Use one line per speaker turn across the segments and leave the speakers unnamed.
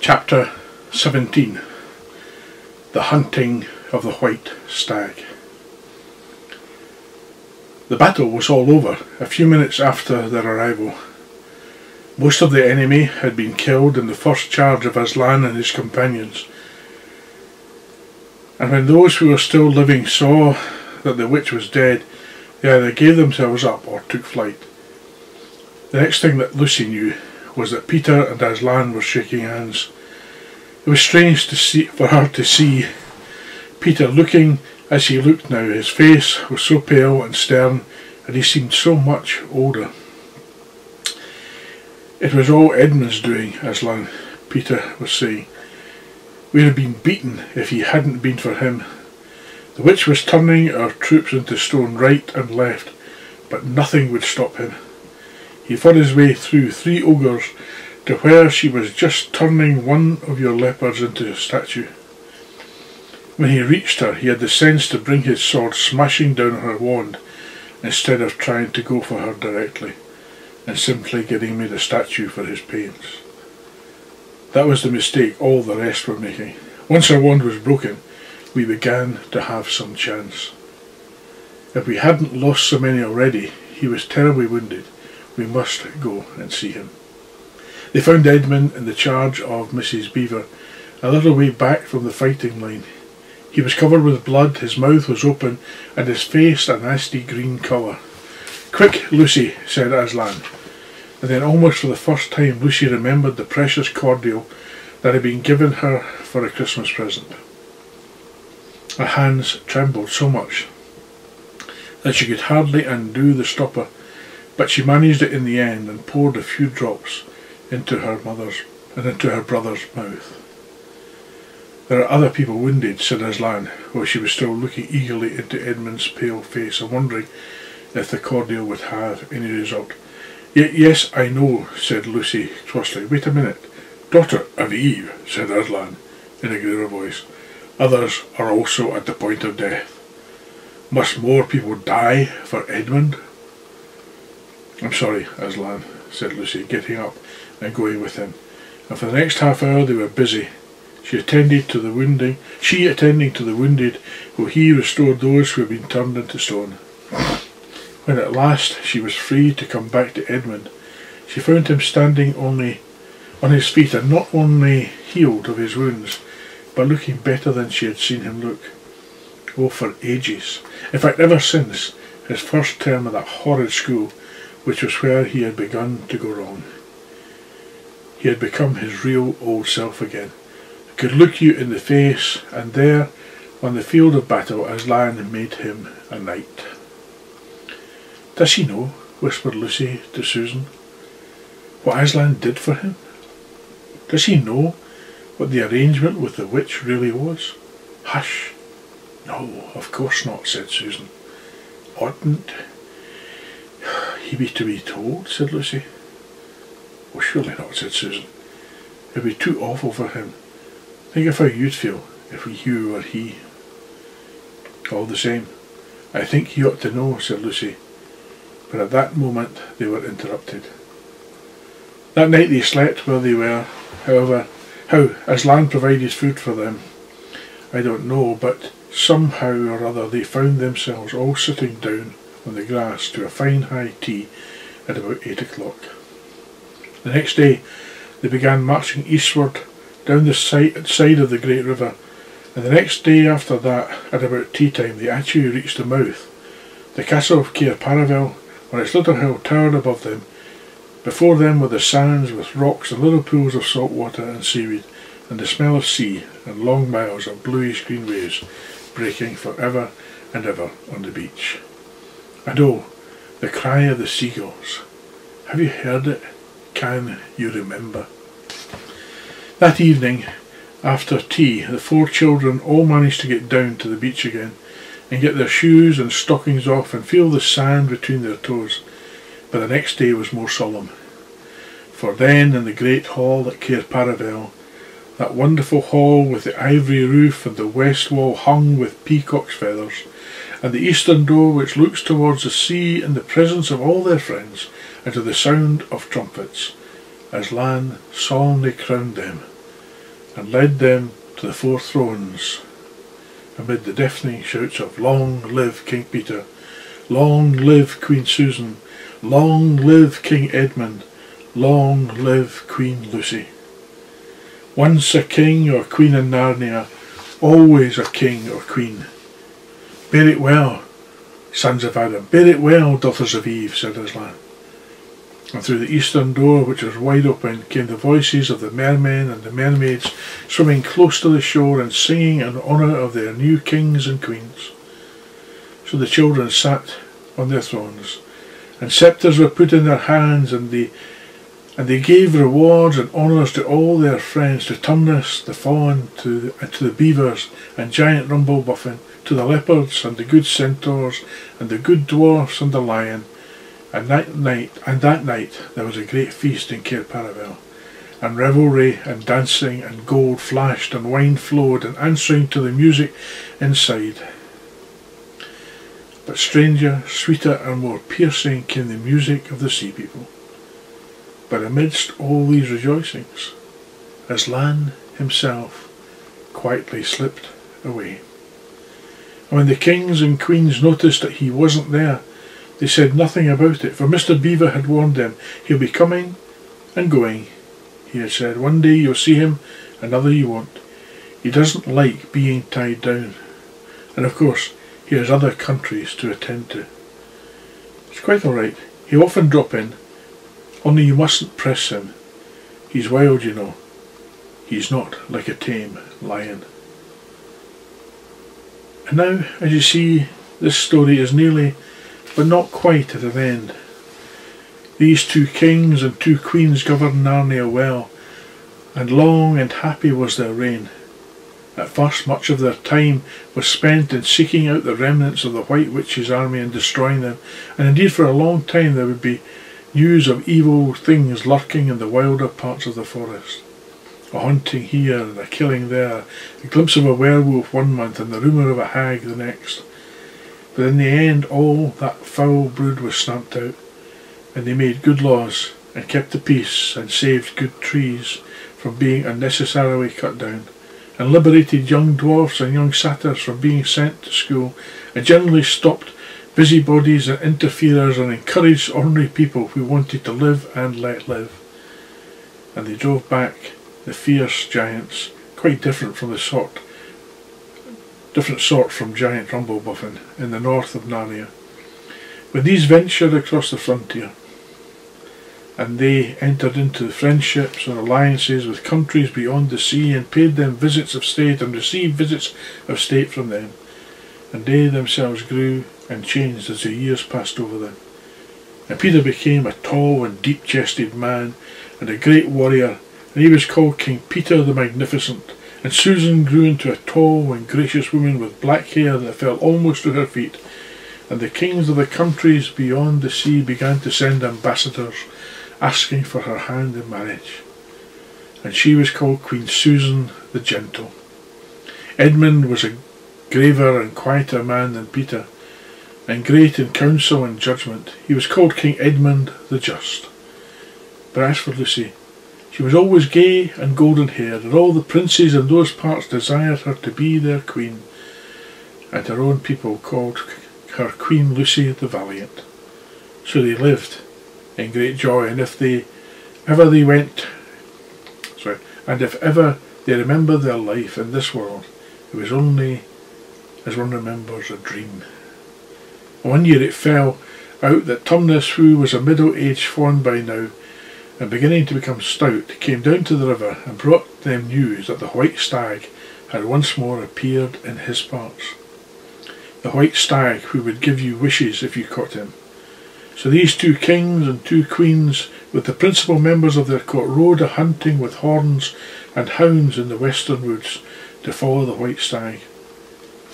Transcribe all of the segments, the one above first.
Chapter 17. The Hunting of the White Stag. The battle was all over a few minutes after their arrival. Most of the enemy had been killed in the first charge of Aslan and his companions, and when those who were still living saw that the witch was dead, they either gave themselves up or took flight. The next thing that Lucy knew was that Peter and Aslan were shaking hands. It was strange for her to see Peter looking as he looked now. His face was so pale and stern, and he seemed so much older. "It was all Edmund's doing, Aslan," Peter was saying. "We'd have been beaten if he hadn't been for him. The witch was turning our troops into stone right and left, but nothing would stop him. He fought his way through 3 ogres to where she was just turning one of your leopards into a statue. When he reached her, he had the sense to bring his sword smashing down her wand instead of trying to go for her directly and simply getting made a statue for his pains. That was the mistake all the rest were making. Once her wand was broken, we began to have some chance. If we hadn't lost so many already, he was terribly wounded. We must go and see him." They found Edmund in the charge of Mrs. Beaver, a little way back from the fighting line. He was covered with blood, his mouth was open, and his face a nasty green colour. "Quick, Lucy," said Aslan, and then almost for the first time Lucy remembered the precious cordial that had been given her for a Christmas present. Her hands trembled so much that she could hardly undo the stopper, but she managed it in the end and poured a few drops into her mother's and into her brother's mouth. "There are other people wounded," said Aslan, while she was still looking eagerly into Edmund's pale face and wondering if the cordial would have any result. Yes, I know," said Lucy crossly. "Wait a minute. Daughter of Eve," said Aslan in a graver voice. "Others are also at the point of death. Must more people die for Edmund?" "I'm sorry, Aslan," said Lucy, getting up and going with him, and for the next half hour they were busy. She attending to the wounded, while he restored those who had been turned into stone. When at last she was free to come back to Edmund, she found him standing only on his feet, and not only healed of his wounds, but looking better than she had seen him look. Oh, for ages. In fact, ever since his first term at that horrid school, which was where he had begun to go wrong. He had become his real old self again. He could look you in the face, and there, on the field of battle, Aslan made him a knight. "Does he know," whispered Lucy to Susan, "what Aslan did for him? Does he know what the arrangement with the witch really was?" "Hush! No, of course not," said Susan. "Oughtn't he be to be told?" said Lucy. "Oh, surely not," said Susan. "It would be too awful for him. Think of how you'd feel if you were he." "All the same, I think he ought to know," said Lucy. But at that moment they were interrupted. That night they slept where they were. However, how Aslan provided food for them, I don't know, but somehow or other they found themselves all sitting down on the grass to a fine high tea at about 8 o'clock. The next day they began marching eastward down the side of the great river, and the next day after that, at about tea time, they actually reached the mouth. The castle of Cair Paravel on its little hill towered above them. Before them were the sands with rocks and little pools of salt water and seaweed, and the smell of sea, and long miles of bluish green waves breaking for ever and ever on the beach. And oh, the cry of the seagulls. Have you heard it? Can you remember? That evening, after tea, the 4 children all managed to get down to the beach again and get their shoes and stockings off and feel the sand between their toes. But the next day was more solemn. For then in the great hall at Cair Paravel, that wonderful hall with the ivory roof and the west wall hung with peacock's feathers, and the eastern door which looks towards the sea, in the presence of all their friends, and to the sound of trumpets, Aslan solemnly crowned them and led them to the 4 thrones, amid the deafening shouts of "Long live King Peter! Long live Queen Susan! Long live King Edmund! Long live Queen Lucy!" Once a king or queen in Narnia, always a king or queen. "Bear it well, sons of Adam, bear it well, daughters of Eve," said Aslan. And through the eastern door, which was wide open, came the voices of the mermen and the mermaids, swimming close to the shore and singing in honour of their new kings and queens. So the children sat on their thrones, and sceptres were put in their hands, and they gave rewards and honours to all their friends, to Tumnus the fawn, to the beavers and giant Rumblebuffin, to the leopards and the good centaurs and the good dwarfs and the lion. And that night there was a great feast in Cair Paravel, and revelry and dancing, and gold flashed and wine flowed, and answering to the music inside. But stranger, sweeter and more piercing came the music of the sea people. But amidst all these rejoicings, Aslan himself quietly slipped away. And when the kings and queens noticed that he wasn't there, they said nothing about it, for Mr. Beaver had warned them. "He'll be coming and going," he had said. "One day you'll see him, another you won't. He doesn't like being tied down. And of course, he has other countries to attend to. It's quite all right. He'll often drop in, only you mustn't press him. He's wild, you know. He's not like a tame lion." And now, as you see, this story is nearly, but not quite, at an end. These 2 kings and 2 queens governed Narnia well, and long and happy was their reign. At first much of their time was spent in seeking out the remnants of the White Witch's army and destroying them, and indeed for a long time there would be news of evil things lurking in the wilder parts of the forest. A haunting here and a killing there, a glimpse of a werewolf one month and the rumour of a hag the next. But in the end all that foul brood was stamped out, and they made good laws and kept the peace and saved good trees from being unnecessarily cut down, and liberated young dwarfs and young satyrs from being sent to school, and generally stopped busybodies and interferers and encouraged ordinary people who wanted to live and let live. And they drove back the fierce giants, quite different sort from giant Rumblebuffin in the north of Narnia. When these ventured across the frontier, and they entered into friendships or alliances with countries beyond the sea, and paid them visits of state and received visits of state from them, and they themselves grew and changed as the years passed over them. And Peter became a tall and deep-chested man and a great warrior, and he was called King Peter the Magnificent. And Susan grew into a tall and gracious woman with black hair that fell almost to her feet, and the kings of the countries beyond the sea began to send ambassadors asking for her hand in marriage. And she was called Queen Susan the Gentle. Edmund was a graver and quieter man than Peter, and great in counsel and judgment. He was called King Edmund the Just. But as for Lucy, she was always gay and golden-haired, and all the princes in those parts desired her to be their queen, and her own people called her Queen Lucy the Valiant. So they lived in great joy, and if ever they remembered their life in this world, it was only as one remembers a dream. One year it fell out that Tumnus, who was a middle-aged fawn by now, and beginning to become stout, came down to the river and brought them news that the white stag had once more appeared in his parts. The white stag who would give you wishes if you caught him. So these 2 kings and 2 queens, with the principal members of their court, rode a-hunting with horns and hounds in the western woods to follow the white stag.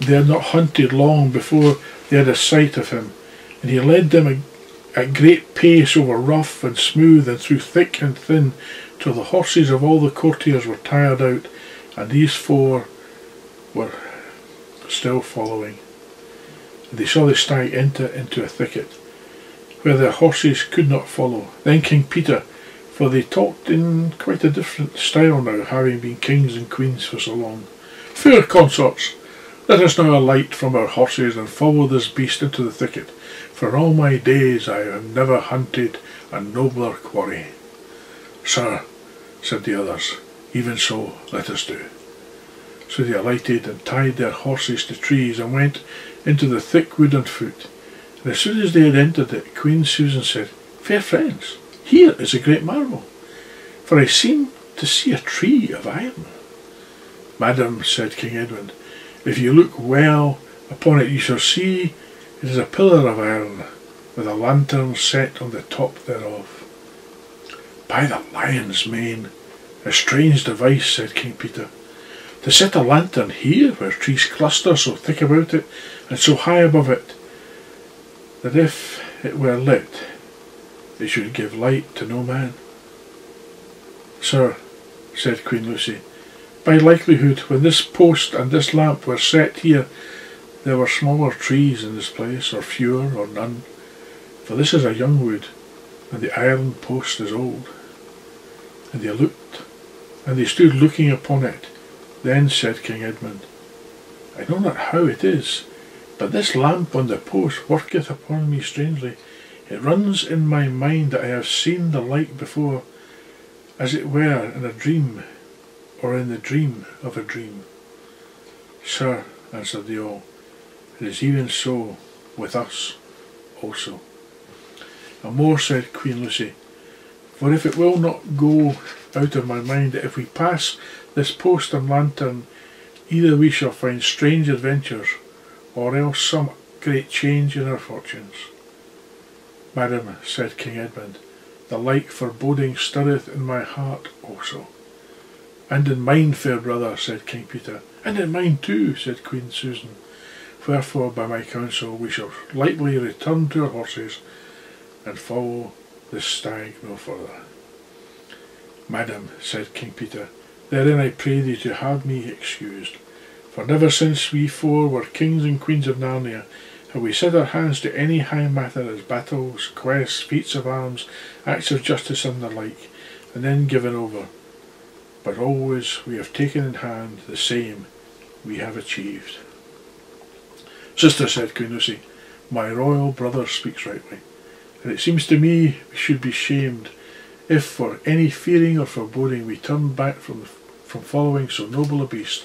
They had not hunted long before they had a sight of him, and he led them at great pace over rough and smooth and through thick and thin, till the horses of all the courtiers were tired out, and these 4 were still following. And they saw the stag enter into a thicket, where their horses could not follow. Then King Peter for they talked in quite a different style now, having been kings and queens for so long. "Fair consorts, let us now alight from our horses and follow this beast into the thicket, for in all my days I have never hunted a nobler quarry." "Sir," said the others, "even so let us do." So they alighted and tied their horses to trees and went into the thick wood on foot. And as soon as they had entered it, Queen Susan said, "Fair friends, here is a great marvel, for I seem to see a tree of iron." "Madam," said King Edmund, "if you look well upon it, you shall see it is a pillar of iron, with a lantern set on the top thereof." "By the lion's mane, a strange device," said King Peter, "to set a lantern here, where trees cluster so thick about it, and so high above it, that if it were lit, it should give light to no man." "Sir," said Queen Lucy, "by likelihood, when this post and this lamp were set here, there were smaller trees in this place, or fewer, or none, for this is a young wood, and the iron post is old." And they looked, and they stood looking upon it. Then said King Edmund, "I know not how it is, but this lamp on the post worketh upon me strangely. It runs in my mind that I have seen the like before, as it were in a dream, or in the dream of a dream." "Sir," answered they all, "it is even so with us also." And more said Queen Lucy, "For if it will not go out of my mind that if we pass this post and lantern, either we shall find strange adventures, or else some great change in our fortunes." "Madam," said King Edmund, "the like foreboding stirreth in my heart also." "And in mine, fair brother," said King Peter. "And in mine too," said Queen Susan. "Wherefore, by my counsel, we shall lightly return to our horses, and follow this stag no further." "Madam," said King Peter, "therein I pray thee to have me excused, for never since we four were kings and queens of Narnia have we set our hands to any high matter as battles, quests, feats of arms, acts of justice and the like, and then given over. But always we have taken in hand the same we have achieved." "Sister," said Queen Lucy, "my royal brother speaks rightly, and it seems to me we should be shamed if for any fearing or foreboding we turn back from following so noble a beast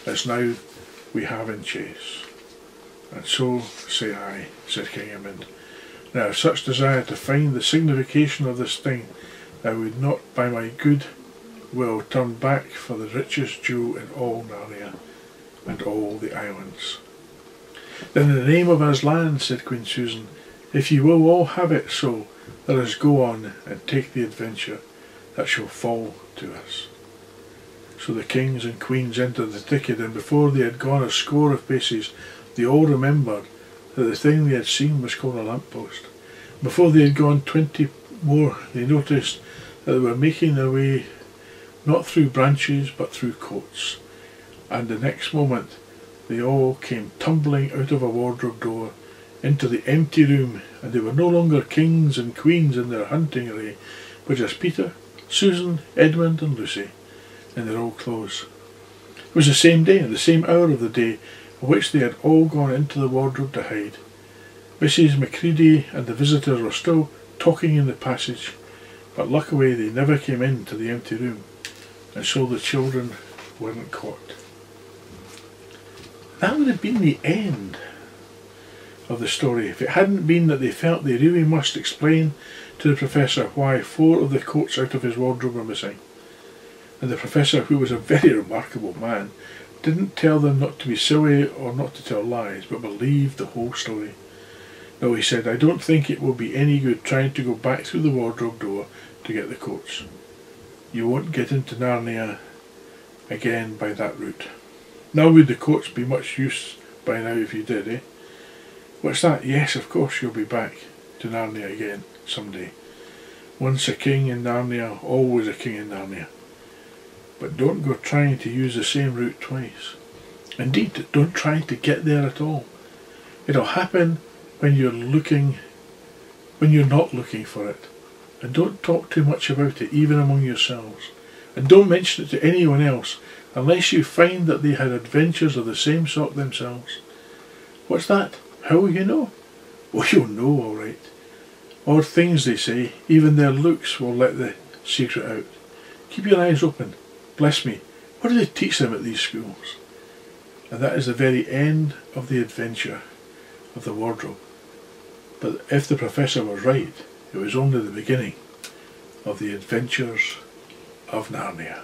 as now we have in chase." "And so say I," said King Edmund. "Now if such desire to find the signification of this thing, I would not by my good will turn back for the richest jewel in all Narnia and all the islands." "Then in the name of Aslan," said Queen Susan, "if ye will all have it so, let us go on and take the adventure that shall fall to us." So the kings and queens entered the thicket, and before they had gone a score of paces, they all remembered that the thing they had seen was called a lamppost. Before they had gone 20 more, they noticed that they were making their way not through branches but through courts, and the next moment they all came tumbling out of a wardrobe door into the empty room, and they were no longer kings and queens in their hunting array, but just Peter, Susan, Edmund and Lucy in their old clothes. It was the same day and the same hour of the day on which they had all gone into the wardrobe to hide. Mrs. Macready and the visitors were still talking in the passage, but luckily they never came into the empty room, and so the children weren't caught. That would have been the end of the story if it hadn't been that they felt they really must explain to the Professor why 4 of the coats out of his wardrobe were missing. And the Professor, who was a very remarkable man, didn't tell them not to be silly or not to tell lies, but believed the whole story. No, he said, "I don't think it will be any good trying to go back through the wardrobe door to get the coats. You won't get into Narnia again by that route. Now would the coats be much use by now if you did, eh? What's that? Yes, of course you'll be back to Narnia again someday. Once a king in Narnia, always a king in Narnia. But don't go trying to use the same route twice. Indeed, don't try to get there at all. It'll happen when you're not looking for it, And don't talk too much about it, even among yourselves. And don't mention it to anyone else, unless you find that they had adventures of the same sort themselves. What's that? How will you know? Oh, you'll know, all right. Odd things, they say. Even their looks will let the secret out. Keep your eyes open. Bless me, what do they teach them at these schools? And that is the very end of the adventure of the wardrobe. But if the professor was right, it was only the beginning of the adventures of Narnia.